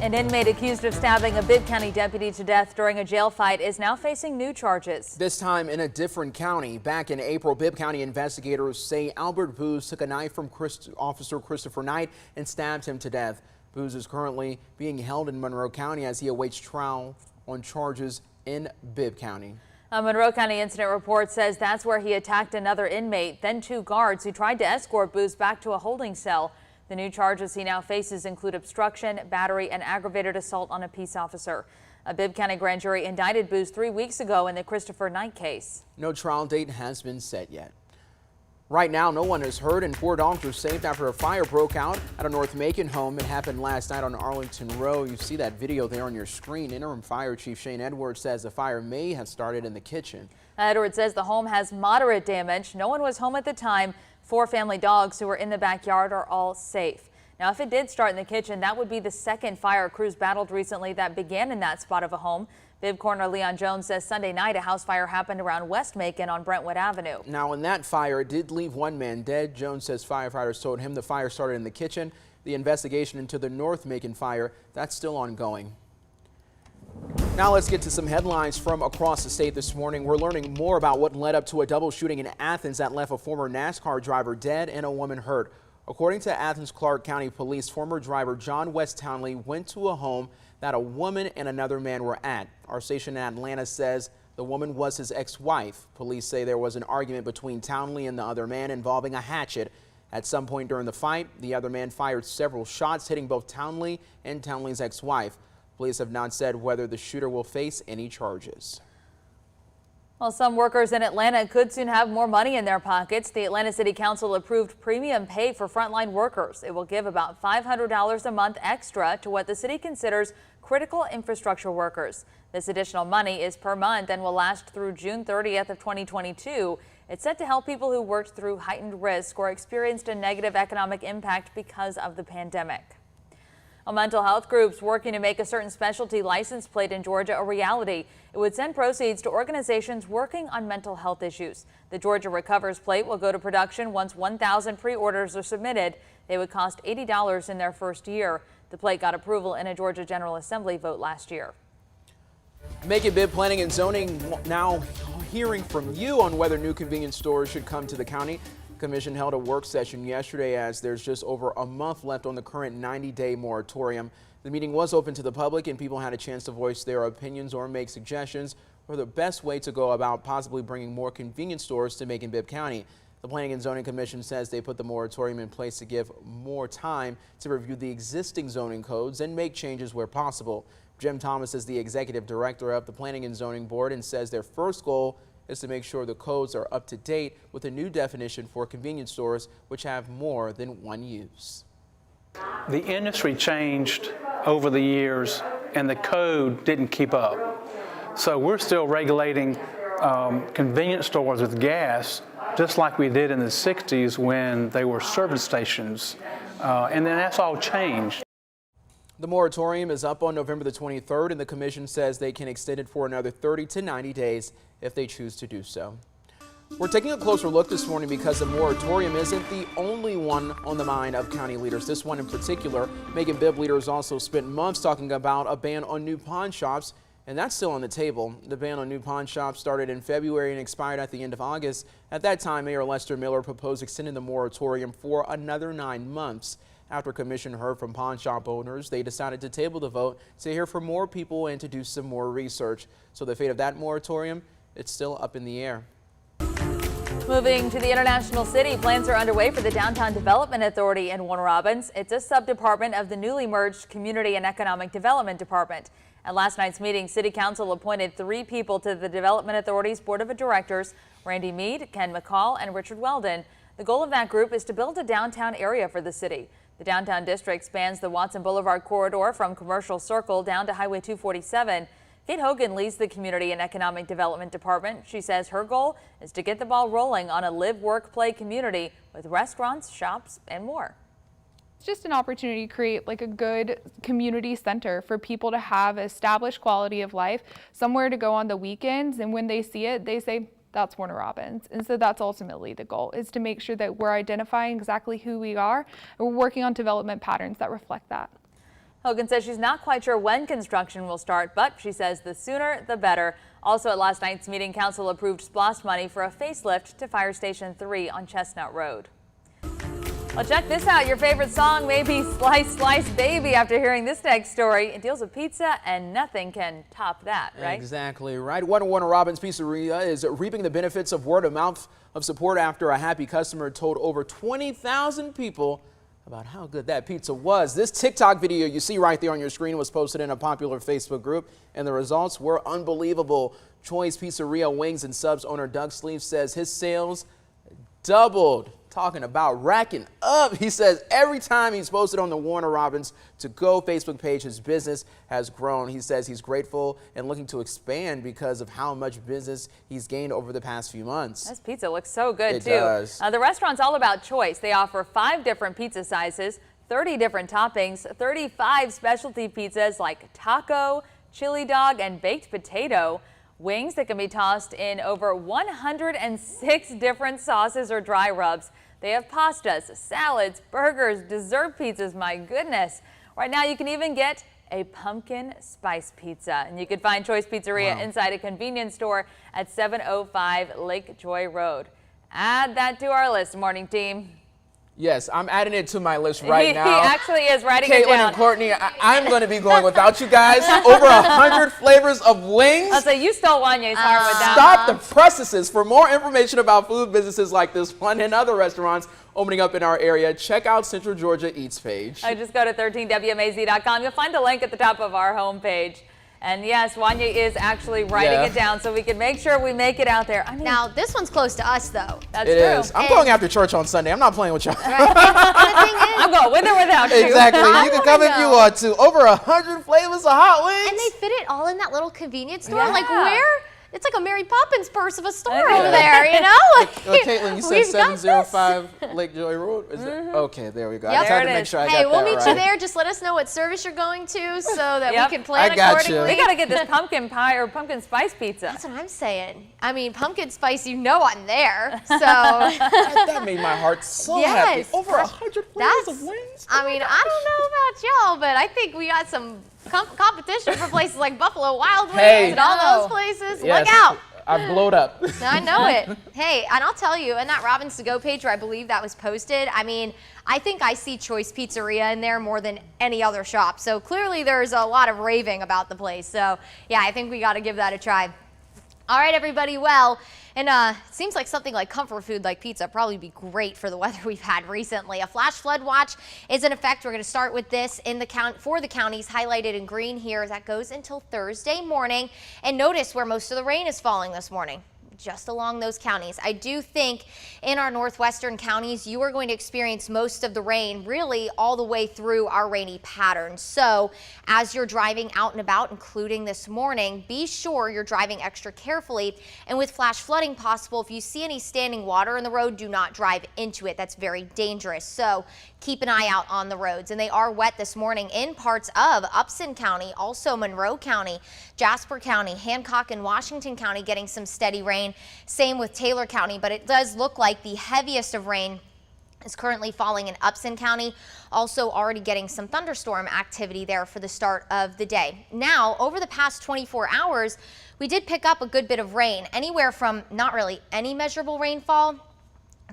An inmate accused of stabbing a Bibb County deputy to death during a jail fight is now facing new charges. This time in a different county. Back in April, Bibb County investigators say Albert Booz took a knife from Officer Christopher Knight and stabbed him to death. Booz is currently being held in Monroe County as he awaits trial on charges in Bibb County. A Monroe County incident report says that's where he attacked another inmate, then two guards who tried to escort Booz back to a holding cell. The new charges he now faces include obstruction, battery, and aggravated assault on a peace officer. A Bibb County grand jury indicted Booz 3 weeks ago in the Christopher Knight case. No trial date has been set yet. Right now, no one is hurt and 4 dogs were saved after a fire broke out at a North Macon home. It happened last night on Arlington Road. You see that video there on your screen. Interim Fire Chief Shane Edwards says the fire may have started in the kitchen. Edwards says the home has moderate damage. No one was home at the time. 4 family dogs who were in the backyard are all safe. Now, if it did start in the kitchen, that would be the second fire crews battled recently that began in that spot of a home. Bibb Coroner Leon Jones says Sunday night a house fire happened around West Macon on Brentwood Avenue. Now, in that fire, it did leave 1 man dead. Jones says firefighters told him the fire started in the kitchen. The investigation into the North Macon fire, that's still ongoing. Now let's get to some headlines from across the state this morning. We're learning more about what led up to a double shooting in Athens that left a former Nascar driver dead and a woman hurt. According to Athens Clark County Police, former driver John West Townley went to a home that a woman and another man were at. Our station in Atlanta says the woman was his ex-wife. Police say there was an argument between Townley and the other man involving a hatchet. At some point during the fight, the other man fired several shots, hitting both Townley and Townley's ex-wife. Police have not said whether the shooter will face any charges. Well, some workers in Atlanta could soon have more money in their pockets. The Atlanta City Council approved premium pay for frontline workers. It will give about $500 a month extra to what the city considers critical infrastructure workers. This additional money is per month and will last through June 30th of 2022. It's set to help people who worked through heightened risk or experienced a negative economic impact because of the pandemic. Mental health groups working to make a certain specialty license plate in Georgia a reality. It would send proceeds to organizations working on mental health issues. The Georgia Recovers plate will go to production once 1,000 pre-orders are submitted. They would cost $80 in their first year. The plate got approval in a Georgia General Assembly vote last year. Macon Bibb Planning and Zoning now hearing from you on whether new convenience stores should come to the county. Commission held a work session yesterday as there's just over a month left on the current 90-day moratorium. The meeting was open to the public and people had a chance to voice their opinions or make suggestions for the best way to go about possibly bringing more convenience stores to Macon Bibb County. The Planning and Zoning Commission says they put the moratorium in place to give more time to review the existing zoning codes and make changes where possible. Jim Thomas is the executive director of the Planning and Zoning Board and says their first goal is to make sure the codes are up to date with a new definition for convenience stores which have more than one use. The industry changed over the years and the code didn't keep up. So we're still regulating convenience stores with gas just like we did in the 60s when they were service stations. And then that's all changed. The moratorium is up on November the 23rd, and the commission says they can extend it for another 30 to 90 days if they choose to do so. We're taking a closer look this morning because the moratorium isn't the only one on the mind of county leaders. This one in particular, Macon Bibb leaders also spent months talking about a ban on new pawn shops, and that's still on the table. The ban on new pawn shops started in February and expired at the end of August. At that time, Mayor Lester Miller proposed extending the moratorium for another 9 months. After commission heard from pawn shop owners, they decided to table the vote to hear from more people and to do some more research. So the fate of that moratorium, it's still up in the air. Moving to the International City, plans are underway for the Downtown Development Authority in Warner Robins. It's a sub-department of the newly merged Community and Economic Development Department. At last night's meeting, City Council appointed 3 people to the Development Authority's Board of Directors: Randy Mead, Ken McCall, and Richard Weldon. The goal of that group is to build a downtown area for the city. The downtown district spans the Watson Boulevard corridor from Commercial Circle down to Highway 247. Kate Hogan leads the Community and Economic Development Department. She says her goal is to get the ball rolling on a live, work, play community with restaurants, shops, and more. It's just an opportunity to create like a good community center for people to have established quality of life, somewhere to go on the weekends, and when they see it, they say, that's Warner Robins. And so that's ultimately the goal, is to make sure that we're identifying exactly who we are, and we're working on development patterns that reflect that. Hogan says she's not quite sure when construction will start, but she says the sooner the better. Also at last night's meeting, council approved SPLOST money for a facelift to Fire Station 3 on Chestnut Road. Well, check this out. Your favorite song may be Slice, Slice, Baby after hearing this next story. It deals with pizza, and nothing can top that, right? Exactly right. Warner Robins Pizzeria is reaping the benefits of word of mouth of support after a happy customer told over 20,000 people about how good that pizza was. This TikTok video you see right there on your screen was posted in a popular Facebook group, and the results were unbelievable. Choice Pizzeria Wings and Subs owner Doug Sleeve says his sales doubled. Talking about racking up. He says every time he's posted on the Warner Robins To Go Facebook page, his business has grown. He says he's grateful and looking to expand because of how much business he's gained over the past few months. This pizza looks so good, too. It does. The restaurant's all about choice. They offer 5 different pizza sizes, 30 different toppings, 35 specialty pizzas like taco, chili dog, and baked potato. Wings that can be tossed in over 106 different sauces or dry rubs. They have pastas, salads, burgers, dessert pizzas, my goodness. Right now you can even get a pumpkin spice pizza. And you can find Choice Pizzeria inside a convenience store at 705 Lake Joy Road. Add that to our list, morning team. Yes, I'm adding it to my list right now. He actually is writing it Caitlin down. and Courtney, I'm going to be going without you guys. Over 100 flavors of wings. I'll say you stole Wanya's heart with that. Stop the presses. For more information about food businesses like this one and other restaurants opening up in our area, check out Central Georgia Eats page. Just go to 13WMAZ.com. You'll find a link at the top of our homepage. And yes, Wanya is actually writing it down so we can make sure we make it out there. I mean, now, this one's close to us, though. That's It true. is. I'm going after church on Sunday. I'm not playing with y'all. Right? And the thing is, I'm going with or without you. Exactly. You can come if wanna you know. want to. Over 100 flavors of hot wings. and they fit it all in that little convenience store. Yeah. Like, where? It's like a Mary Poppins purse of a store is. over there, you know? Well, Caitlin, you said We've got this. 705 Lake Joy Road? Is it? Okay, there we go. I Yep. just had There to it make is. sure I Hey, got we'll that meet right. you there. Just let us know what service you're going to so that Yep. we can plan I got you. accordingly. We got to get this pumpkin pie or pumpkin spice pizza. That's what I'm saying. I mean, pumpkin spice, you know I'm there. So, That made my heart so happy. Yes. Over 100 flavors of wings? I mean, I don't know about y'all, but I think we got some competition for places like Buffalo Wild Wings Hey. and all No. those places. Yes. Look out. I've glowed up. I know it. Hey, and I'll tell you, in that Robins To Go page where I believe that was posted, I mean, I think I see Choice Pizzeria in there more than any other shop. So clearly there's a lot of raving about the place. So yeah, I think we got to give that a try. All right, everybody. Well, and it seems like something like comfort food like pizza probably be great for the weather we've had recently. A flash flood watch is in effect. We're going to start with this in the for the counties highlighted in green here. That goes until Thursday morning. And notice where most of the rain is falling this morning. Just along those counties. I do think in our northwestern counties, you are going to experience most of the rain really all the way through our rainy pattern. So as you're driving out and about, including this morning, be sure you're driving extra carefully. And with flash flooding possible, if you see any standing water in the road, do not drive into it. That's very dangerous. So keep an eye out on the roads. And they are wet this morning in parts of Upson County, also Monroe County, Jasper County, Hancock and Washington County getting some steady rain. Same with Taylor County, but it does look like the heaviest of rain is currently falling in Upson County. Also already getting some thunderstorm activity there for the start of the day. Now, over the past 24 hours, we did pick up a good bit of rain, anywhere from not really any measurable rainfall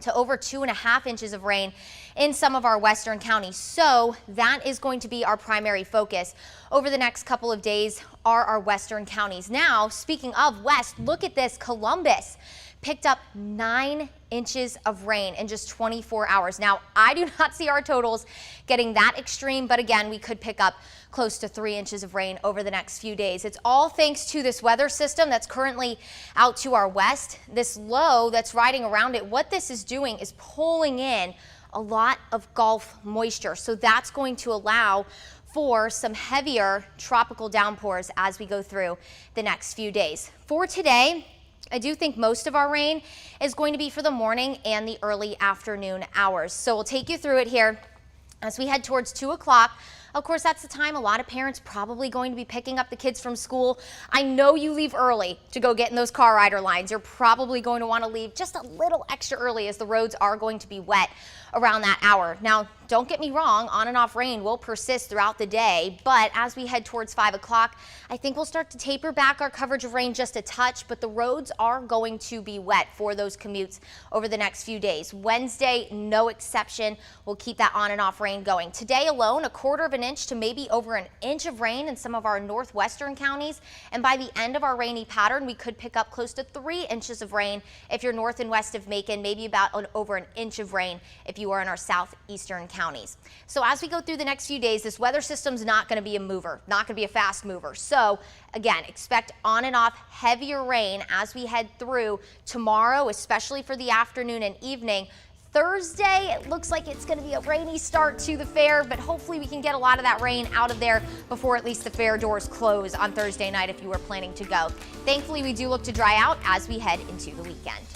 to over 2.5 inches of rain in some of our western counties. So that is going to be our primary focus over the next couple of days are our western counties. Now, speaking of west, look at this. Columbus picked up 9 inches of rain in just 24 hours. Now, I do not see our totals getting that extreme, but again, we could pick up close to 3 inches of rain over the next few days. It's all thanks to this weather system that's currently out to our west. This low that's riding around it, what this is doing is pulling in a lot of Gulf moisture. So that's going to allow for some heavier tropical downpours as we go through the next few days. For today, I do think most of our rain is going to be for the morning and the early afternoon hours. So we'll take you through it here as we head towards 2 o'clock. Of course, that's the time a lot of parents probably going to be picking up the kids from school. I know you leave early to go get in those car rider lines. You're probably going to want to leave just a little extra early as the roads are going to be wet around that hour. Now, don't get me wrong, on and off rain will persist throughout the day, but as we head towards 5 o'clock, I think we'll start to taper back our coverage of rain just a touch, but the roads are going to be wet for those commutes over the next few days. Wednesday, no exception. We'll keep that on and off rain going. Today alone, 1/4 of an inch to maybe over an inch of rain in some of our northwestern counties, and by the end of our rainy pattern, we could pick up close to 3 inches of rain if you're north and west of Macon, maybe about over an inch of rain if you are in our southeastern counties. So as we go through the next few days, this weather system's not going to be a mover, not going to be a fast mover. So again, expect on and off heavier rain as we head through tomorrow, especially for the afternoon and evening. Thursday, it looks like it's going to be a rainy start to the fair, but hopefully we can get a lot of that rain out of there before at least the fair doors close on Thursday night if you were planning to go. Thankfully, we do look to dry out as we head into the weekend.